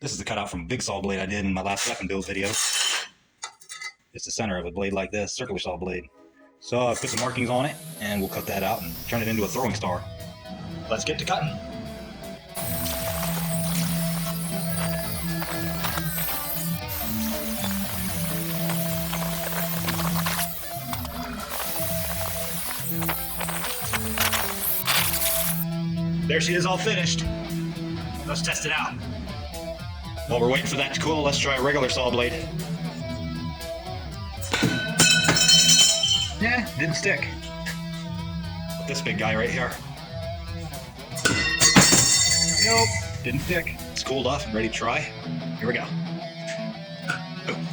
This is the cutout from a big saw blade I did in my last weapon build video. It's the center of a blade like this, circular saw blade. So I put some markings on it, and we'll cut that out and turn it into a throwing star. Let's get to cutting. There she is, all finished. Let's test it out. While we're waiting for that to cool, let's try a regular saw blade. Yeah, didn't stick. But this big guy right here. Nope, didn't stick. It's cooled off and ready to try. Here we go. Oh.